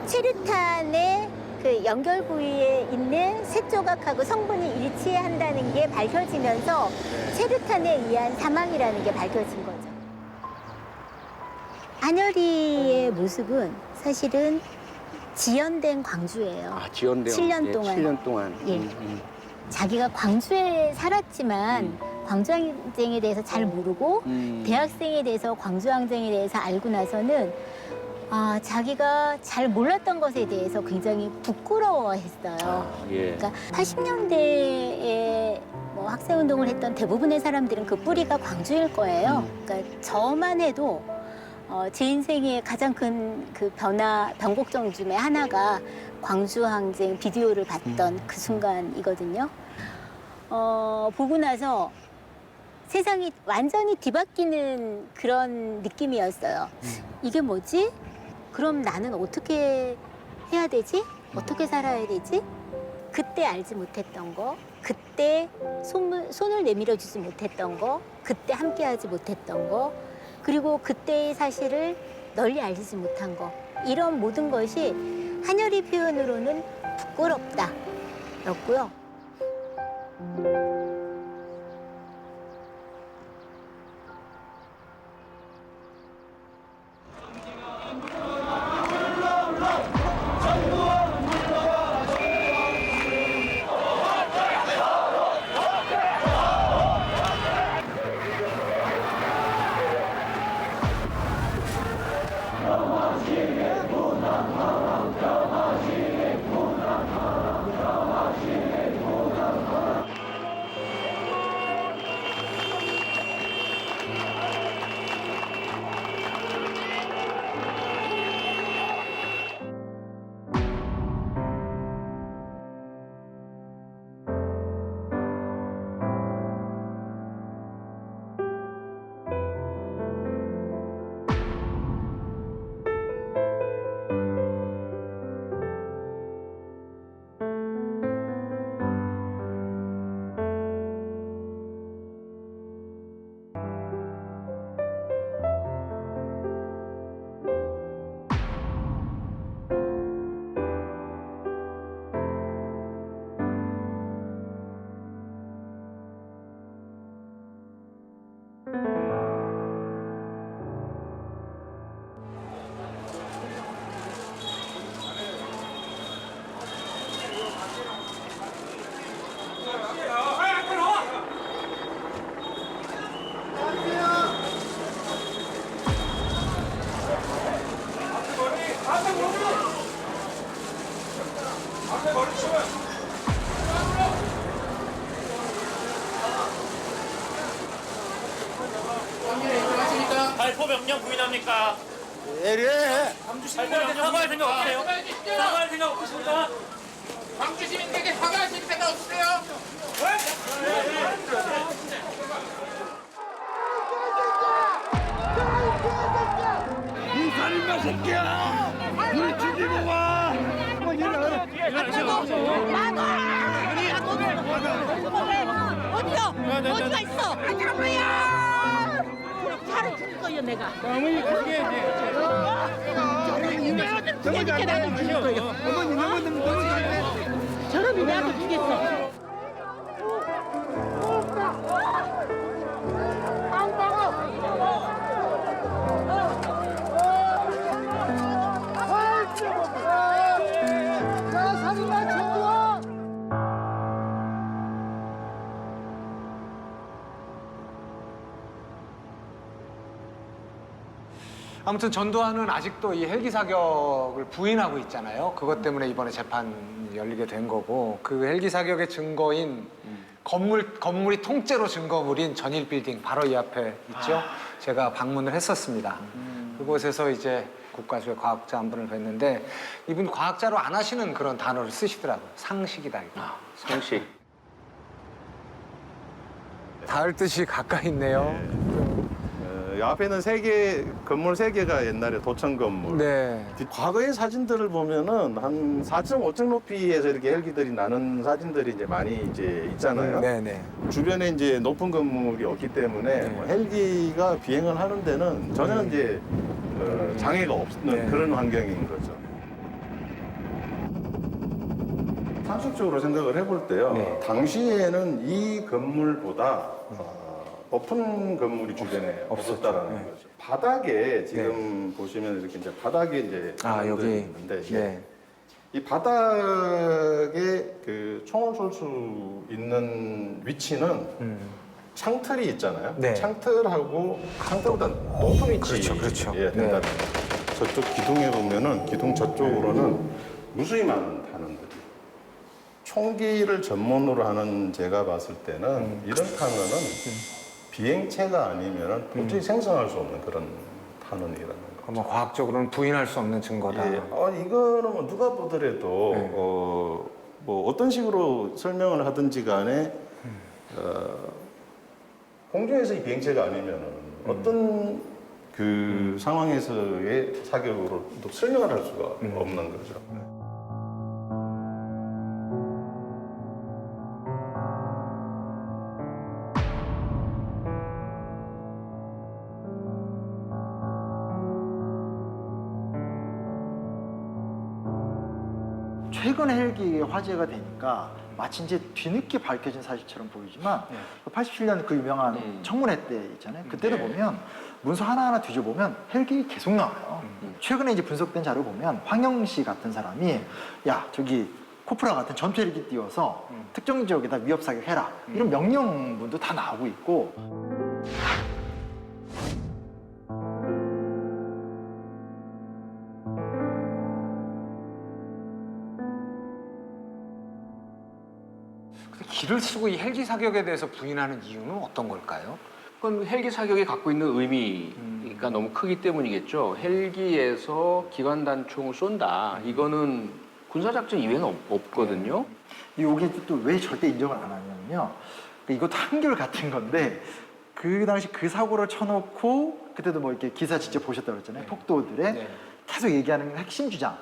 체류탄의 그 연결 부위에 있는 쇳조각하고 성분이 일치한다는 게 밝혀지면서 체류탄에 의한 사망이라는 게 밝혀진 거죠. 한여리의 모습은 사실은 지연된 광주예요. 아, 지연된 7년 동안. 7년 동안. 예. 자기가 광주에 살았지만 광주항쟁에 대해서 잘 모르고 대학생에 대해서 광주항쟁에 대해서 알고 나서는 자기가 잘 몰랐던 것에 대해서 굉장히 부끄러워했어요. 예. 그러니까 80년대에 뭐 학생운동을 했던 대부분의 사람들은 그 뿌리가 광주일 거예요. 그러니까 저만 해도 제 인생의 가장 큰 그 변곡점 중에 하나가 광주항쟁 비디오를 봤던 그 순간이거든요. 보고 나서 세상이 완전히 뒤바뀌는 그런 느낌이었어요. 이게 뭐지? 그럼 나는 어떻게 해야 되지? 어떻게 살아야 되지? 그때 알지 못했던 거, 그때 손을 내밀어 주지 못했던 거, 그때 함께하지 못했던 거, 그리고 그때의 사실을 널리 알리지 못한 거, 이런 모든 것이 한여리 표현으로는 부끄럽다였고요. 발포 명령 부인합니까? 예리해. 발포 명령 사과할 생각 없으세요? 사과할 생각 없으십니까? 광주 시민들에게 사과하실 생각 없으세요? 이 살인마 새끼야! 우리 죽이고 와! 어디가 있어? 잠깐만요! 차를 죽일 거예요, 내가. 어머니 그게 저놈이 내가 나도 죽일 거예요. 어머니 저놈이 내가 죽겠어. 아무튼 전두환은 아직도 이 헬기 사격을 부인하고 있잖아요. 그것 때문에 이번에 재판이 열리게 된 거고, 그 헬기 사격의 증거인 건물이 통째로 증거물인 전일 빌딩 바로 이 앞에 있죠. 제가 방문을 했었습니다. 그곳에서 이제 국가수의 과학자 한 분을 뵀는데 이분 과학자로 안 하시는 그런 단어를 쓰시더라고요. 상식이다 이거. 상식. 닿을 듯이 가까이 있네요. 앞에는 건물 3개가 옛날에 도청 건물. 네. 과거의 사진들을 보면은 한 4.5층 높이에서 이렇게 헬기들이 나는 사진들이 이제 많이 이제 있잖아요. 네네. 주변에 이제 높은 건물이 없기 때문에 뭐 헬기가 비행을 하는 데는 전혀 이제 장애가 없는 그런 환경인 거죠. 상식적으로 생각을 해볼 때요. 당시에는 이 건물보다 높은 건물이 주변에 없었다라는 거죠. 바닥에 지금 보시면 이렇게 이제 바닥에 이제 여기 있는데 이 바닥에 그 총을 쏠 수 있는 위치는 창틀이 있잖아요. 창틀하고 창틀보다 높은 위치 그렇죠. 된다는 거죠. 저쪽 기둥에 보면은 기둥 저쪽으로는 무수히 많은 탄원들이. 총기를 전문으로 하는 제가 봤을 때는 이런 탄원은 비행체가 아니면 도저히 생성할 수 없는 그런 탄원이라는 거. 그럼 과학적으로는 부인할 수 없는 증거다. 이거는 뭐 누가 보더라도 뭐 어떤 식으로 설명을 하든지 간에 공중에서의 비행체가 아니면은 어떤 그 상황에서의 사격으로도 설명을 할 수가 없는 거죠. 최근 헬기가 화제가 되니까 마치 이제 뒤늦게 밝혀진 사실처럼 보이지만 87년 그 유명한 청문회 때 있잖아요. 그때도 보면 문서 하나하나 뒤져보면 헬기 계속 나와요. 최근에 이제 분석된 자료 보면 황영 씨 같은 사람이 야 저기 코프라 같은 전투 헬기 띄워서 특정 지역에다 위협 사격해라 이런 명령문도 다 나오고 있고. 기를 쓰고 이 헬기 사격에 대해서 부인하는 이유는 어떤 걸까요? 그건 헬기 사격이 갖고 있는 의미가 너무 크기 때문이겠죠. 헬기에서 기관 단총을 쏜다. 이거는 군사작전 이외에는 없거든요. 이게 또 왜 절대 인정을 안 하냐면요. 이것도 한결 같은 건데 그 당시 그 사고를 쳐놓고 그때도 뭐 이렇게 기사 직접 보셨다고 그랬잖아요. 폭도들의 계속 얘기하는 핵심 주장.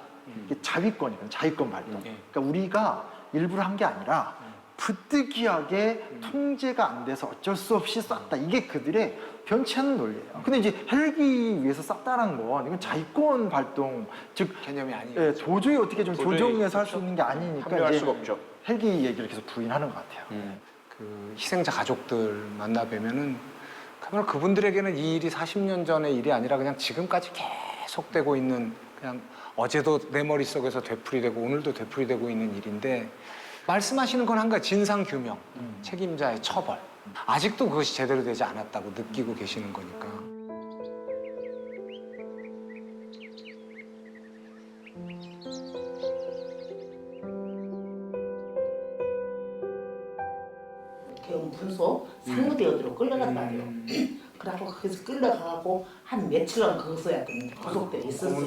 이게 자위권이거든요. 자위권 발동. 그러니까 우리가 일부러 한 게 아니라 부득이하게 통제가 안 돼서 어쩔 수 없이 쐈다. 이게 그들의 변치 않는 논리예요. 근데 이제 헬기 위해서 쐈다는 건 이건 자위권 발동, 즉 개념이 아니에요. 도저히 어떻게 좀 조정해서 할 수 있는 게 아니니까 합리화할 이제 수가 없죠. 헬기 얘기를 계속 부인하는 것 같아요. 그 희생자 가족들 만나 뵈면은 정말 그분들에게는 이 일이 40년 전의 일이 아니라 그냥 지금까지 계속되고 있는 그냥 어제도 내 머릿속에서 되풀이되고 오늘도 되풀이되고 있는 일인데 말씀하시는 건 한 가지 진상규명, 책임자의 처벌. 아직도 그것이 제대로 되지 않았다고 느끼고 계시는 거니까. 개운 분소 상무대원으로 끌려간 말이에요. 그래갖고 거기서 끌려가고 한 며칠간 거기서 구속돼 있었어요.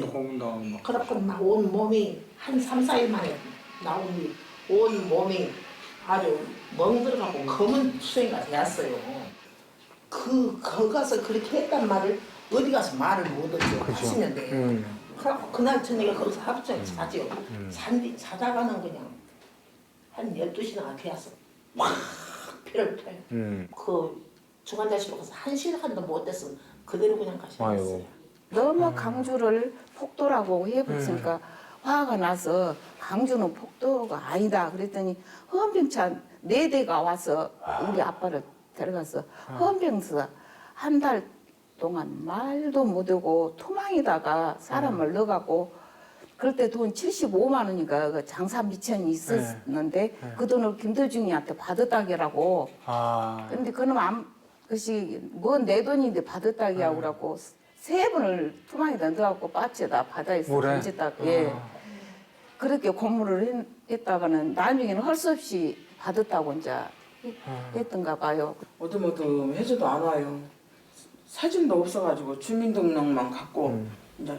그래갖고 온 몸이 한 3, 4일 만에 나오니 온 몸이 아주 멍들어가고 검은 수행가 되었어요. 거기 가서 그렇게 했단 말을 어디 가서 말을 못하죠. 80년대. 그래갖고 그날 저녁에 거기서 합주에 자죠. 자다가는 그냥 한 12시나 되었어. 확 피를 펴요. 그 중환자실로 가서 1시간도 못 됐으면 그대로 그냥 가셨어요. 너무 강주를 폭도라고 해버리니까 화가 나서 강주는 폭도가 아니다 그랬더니 헌병차 4대가 와서 우리 아빠를 데려가서 헌병서 한 달 동안 말도 못하고 투망에다가 사람을 넣어가고 그럴 때 돈 75만 원인가 그 장사 미천이 있었는데 그 돈을 김도중이한테 받았다기라고. 근데 그놈 그것이 뭔 내 돈인데 받았다기 하고 그러고 3번을 투망에다 넣어갖고 빠지에다 바다에서 던졌다고. 그렇게 고문을 했다가는 나중에는 할 수 없이 받았다고 이제 했던가 봐요. 어두머둠해줘도 안 와요. 사진도 없어가지고 주민등록만 갖고 이제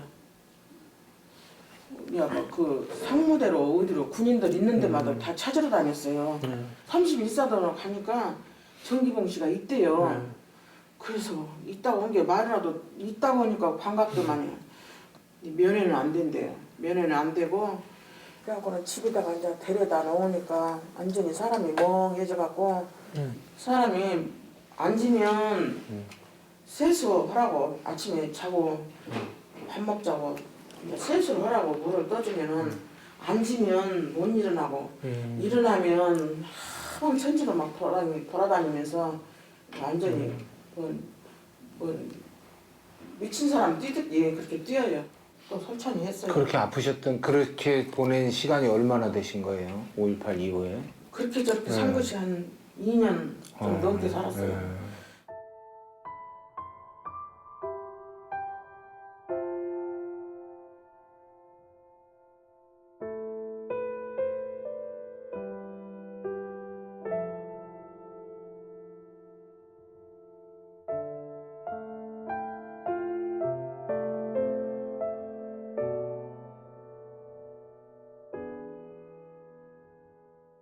그 상무대로 어디로 군인들 있는 데마다 다 찾으러 다녔어요. 31사단으로 가니까 정기봉 씨가 있대요. 그래서 있다고 온 게 말이라도 있다고 하니까 반갑더만요. 면회는 안 된대요. 면회는 안 되고 그래갖고는 집에다가 이제 데려다 놓으니까 완전히 사람이 멍해져갖고 사람이 앉으면 세수하라고 아침에 자고 밥 먹자고 세수를 하라고 물을 떠주면은 앉으면 못 일어나고 일어나면 하방 천지로 막 돌아다니면서 완전히 미친 사람 뛰듯 그렇게 뛰어요. 또 솔찬히 했어요. 그렇게 아프셨던 그렇게 보낸 시간이 얼마나 되신 거예요? 5.18 이후에? 그렇게 저렇게 산 것이 한 2년 좀 넘게 살았어요.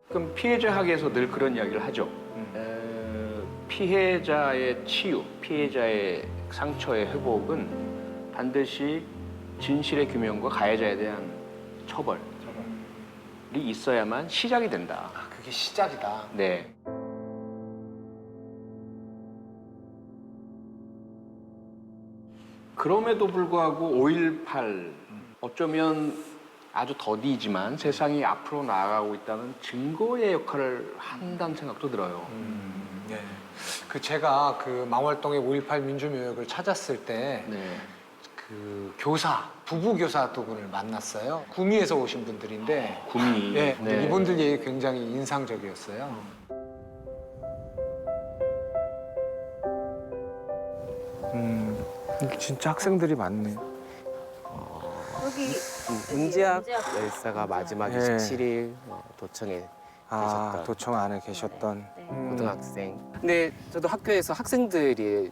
그럼 피해자 학에서 늘 그런 이야기를 하죠. 피해자의 치유, 피해자의 상처의 회복은 반드시 진실의 규명과 가해자에 대한 처벌이 있어야만 시작이 된다. 아, 그게 시작이다. 네. 그럼에도 불구하고 5.18 어쩌면 아주 더디지만 세상이 앞으로 나아가고 있다는 증거의 역할을 한다는 생각도 들어요. 네. 그 제가 그 망월동의 5.18 민주묘역을 찾았을 때 그 교사, 부부 교사 두 분을 만났어요. 구미에서 오신 분들인데 구미. 네, 네. 이분들 얘기 굉장히 인상적이었어요. 진짜 학생들이 많네. 여기 문지학 열사가 마지막 27일 도청에 계셨던 도청 안에 계셨던 고등학생. 근데 저도 학교에서 학생들이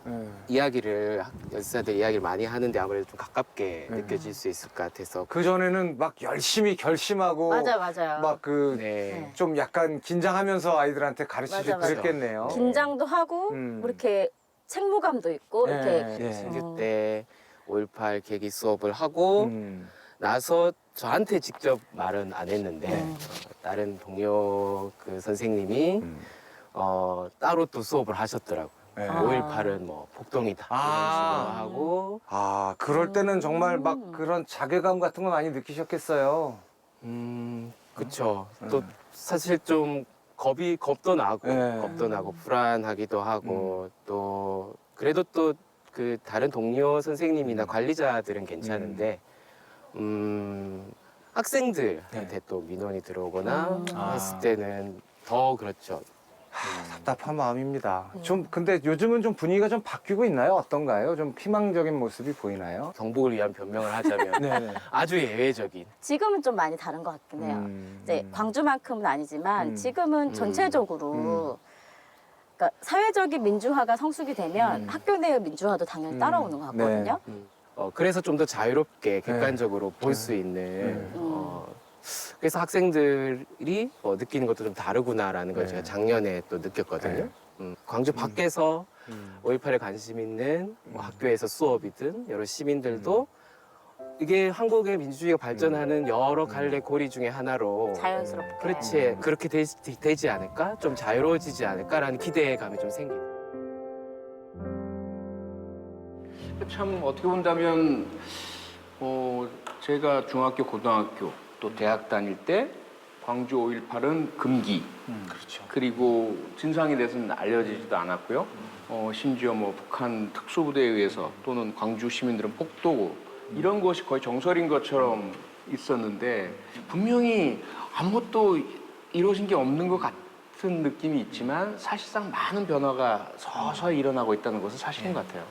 이야기를 열사들 이야기를 많이 하는데 아무래도 좀 가깝게 느껴질 수 있을 것 같아서 그 전에는 막 열심히 결심하고 맞아요. 막 그 좀 약간 긴장하면서 아이들한테 가르치고 그랬겠네요. 긴장도 하고 뭐 이렇게 책무감도 있고 이렇게 신규 때 5.18 계기 수업을 하고 나서 저한테 직접 말은 안 했는데 다른 동료 그 선생님이 따로 또 수업을 하셨더라고요. 5.18은 뭐 폭동이다 이런 식으로 하고 그럴 때는 정말 막 그런 자괴감 같은 거 많이 느끼셨겠어요. 그쵸. 또 사실 좀 겁도 나고 불안하기도 하고 또 그래도 또 그 다른 동료 선생님이나 관리자들은 괜찮은데 학생들한테 또 민원이 들어오거나 했을 때는 더 그렇죠. 답답한 마음입니다. 좀 근데 요즘은 좀 분위기가 좀 바뀌고 있나요? 어떤가요? 좀 희망적인 모습이 보이나요? 경복을 위한 변명을 하자면 아주 예외적인. 지금은 좀 많이 다른 것 같긴 해요. 이제 광주만큼은 아니지만 지금은 전체적으로 그러니까 사회적인 민주화가 성숙이 되면 학교 내의 민주화도 당연히 따라오는 것 같거든요. 그래서 좀 더 자유롭게 객관적으로 볼 수 있는 그래서 학생들이 느끼는 것도 좀 다르구나라는 걸 제가 작년에 또 느꼈거든요. 광주 밖에서 5.18에 관심 있는 뭐 학교에서 수업이든 여러 시민들도 이게 한국의 민주주의가 발전하는 여러 갈래 고리 중에 하나로 자연스럽게 그렇지 그렇게 되지 않을까? 좀 자유로워지지 않을까라는 기대감이 좀 생기고. 참 어떻게 본다면 제가 중학교, 고등학교 또 대학 다닐 때 광주 5.18은 금기. 그렇죠. 그리고 진상에 대해서는 알려지지도 않았고요. 심지어 뭐 북한 특수부대에 의해서 또는 광주 시민들은 폭도고 이런 것이 거의 정설인 것처럼 있었는데 분명히 아무것도 이루어진 게 없는 것 같은 느낌이 있지만 사실상 많은 변화가 서서히 일어나고 있다는 것은 사실인 것 같아요.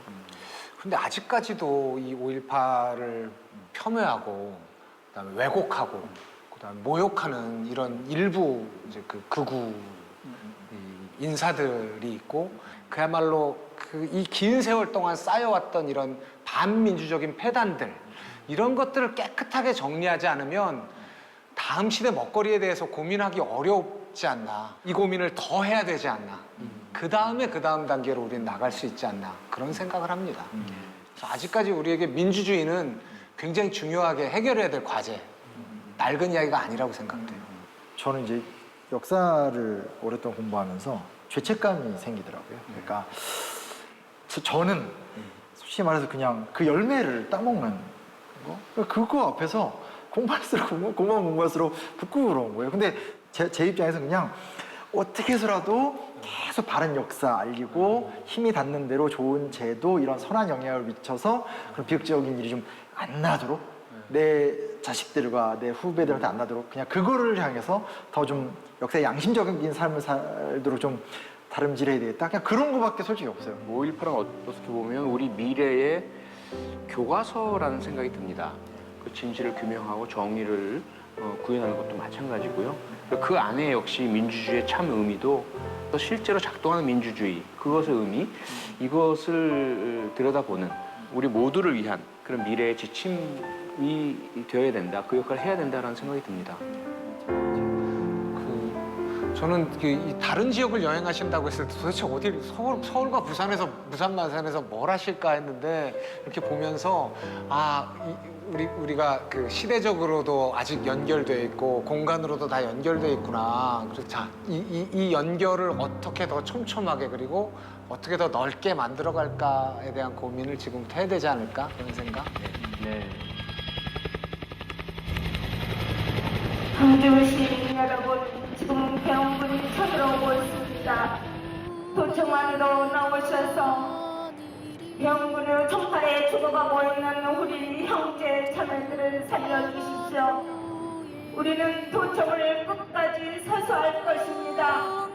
근데 아직까지도 이 5.18을 폄훼하고 그다음에 왜곡하고 그다음에 모욕하는 이런 일부 이제 그 극우 인사들이 있고 그야말로 그 이 긴 세월 동안 쌓여왔던 이런 반민주적인 폐단들 이런 것들을 깨끗하게 정리하지 않으면 다음 시대 먹거리에 대해서 고민하기 어렵지 않나. 이 고민을 더 해야 되지 않나. 그 다음에 그 다음 단계로 우리는 나갈 수 있지 않나. 그런 생각을 합니다. 그래서 아직까지 우리에게 민주주의는 굉장히 중요하게 해결해야 될 과제. 낡은 이야기가 아니라고 생각돼요. 저는 이제 역사를 오랫동안 공부하면서 죄책감이 생기더라고요. 그러니까 저는 솔직히 말해서 그냥 그 열매를 따먹는 거? 그거 앞에서 공부할수록 부끄러운 거예요. 근데 제 입장에서 그냥 어떻게 해서라도 계속 바른 역사 알리고 힘이 닿는 대로 좋은 제도 이런 선한 영향을 미쳐서 그런 비극적인 일이 좀 안 나도록 내 자식들과 내 후배들한테 안 나도록 그냥 그거를 향해서 더 좀 역사의 양심적인 삶을 살도록 좀 다름질해야 되겠다. 그냥 그런 거밖에 솔직히 없어요. 5.18은 어떻게 보면 우리 미래의 교과서라는 생각이 듭니다. 그 진실을 규명하고 정의를 구현하는 것도 마찬가지고요. 그 안에 역시 민주주의의 참 의미도 또 실제로 작동하는 민주주의, 그것의 의미, 이것을 들여다보는 우리 모두를 위한 그런 미래의 지침이 되어야 된다, 그 역할을 해야 된다라는 생각이 듭니다. 저는 이 다른 지역을 여행하신다고 했을 때 도대체 어디 서울과 부산에서 부산 마산에서 뭘 하실까 했는데 이렇게 보면서 우리가 그 시대적으로도 아직 연결돼 있고 공간으로도 다 연결돼 있구나. 그래서 자, 이 연결을 어떻게 더 촘촘하게 그리고 어떻게 더 넓게 만들어갈까에 대한 고민을 지금부터 해야 되지 않을까 그런 생각. 네. 광주 시민 여러분, 지금 병군이 쳐들어오고 있습니다. 도청 안으로 나오셔서 병군을 총칼에 죽어가고 있는 우리 형제 자매들을 살려주십시오. 우리는 도청을 끝까지 사수할 것입니다.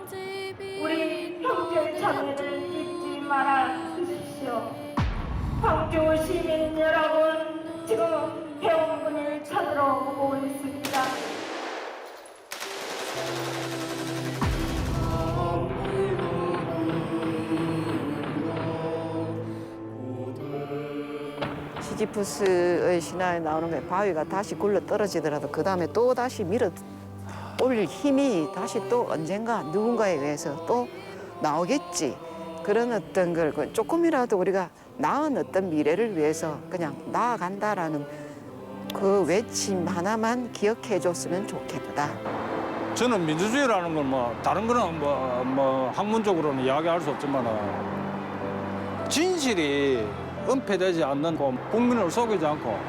우리 형제 자매를 잊지 말아 주십시오. 광주 시민 여러분, 지금 병군이 쳐들어오고 있습니다. 시지프스의 신화에 나오는 게 바위가 다시 굴러 떨어지더라도 그 다음에 또 다시 밀어 올릴 힘이 다시 또 언젠가 누군가에 의해서 또 나오겠지. 그런 어떤 걸 조금이라도 우리가 나은 어떤 미래를 위해서 그냥 나아간다라는 그 외침 하나만 기억해 줬으면 좋겠다. 저는 민주주의라는 건 뭐 다른 거는 뭐 학문적으로는 이야기할 수 없지만 진실이 은폐되지 않는 거, 국민을 속이지 않고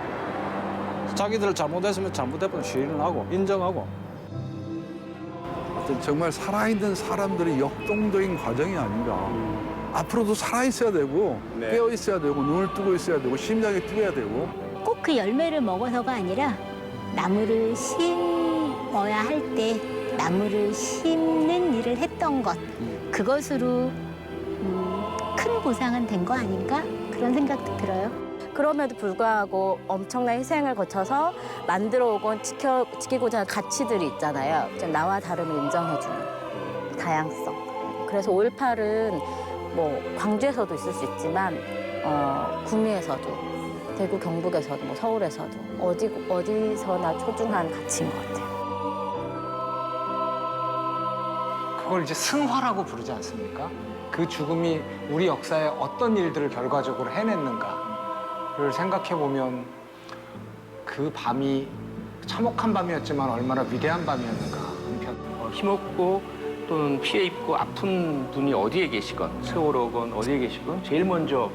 자기들 잘못했으면 잘못했으면 시인을 하고 인정하고 정말 살아있는 사람들의 역동적인 과정이 아닌가. 앞으로도 살아있어야 되고 깨어있어야 되고 눈을 뜨고 있어야 되고 심장이 뛰어야 되고 꼭 그 열매를 먹어서가 아니라 나무를 심어야 할 때 나무를 심는 일을 했던 것, 그것으로 큰 보상은 된 거 아닌가? 그런 생각도 들어요. 그럼에도 불구하고 엄청난 희생을 거쳐서 만들어 오곤 지키고자 하는 가치들이 있잖아요. 좀 나와 다름을 인정해주는 다양성. 그래서 5.18은 뭐 광주에서도 있을 수 있지만 구미에서도, 대구 경북에서도, 뭐 서울에서도 어디서나 소중한 가치인 것 같아요. 그걸 이제 승화라고 부르지 않습니까? 그 죽음이 우리 역사에 어떤 일들을 결과적으로 해냈는가를 생각해보면 그 밤이 참혹한 밤이었지만 얼마나 위대한 밤이었는가. 한편 힘없고 또는 피해 입고 아픈 분이 어디에 계시건 세월호건 어디에 계시건 제일 먼저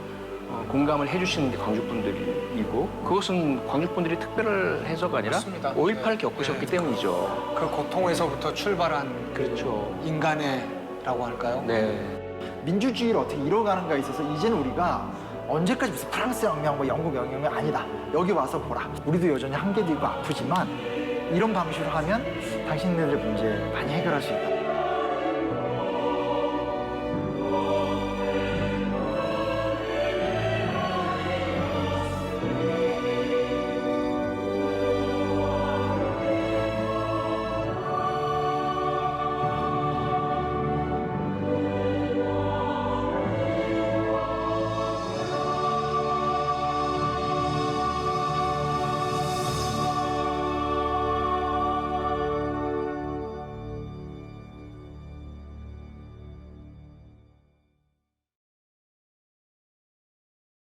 공감을 해주시는 게 광주분들이고, 그것은 광주분들이 특별해서가 아니라 5.18 겪으셨기 때문이죠. 그 고통에서부터 출발한 그렇죠. 인간애라고 할까요? 네. 민주주의를 어떻게 이뤄가는가에 있어서 이제는 우리가 언제까지 무슨 프랑스 혁명, 뭐 영국 혁명이 아니다. 여기 와서 보라. 우리도 여전히 한계도 있고 아프지만 이런 방식으로 하면 당신네들의 문제 많이 해결할 수 있다.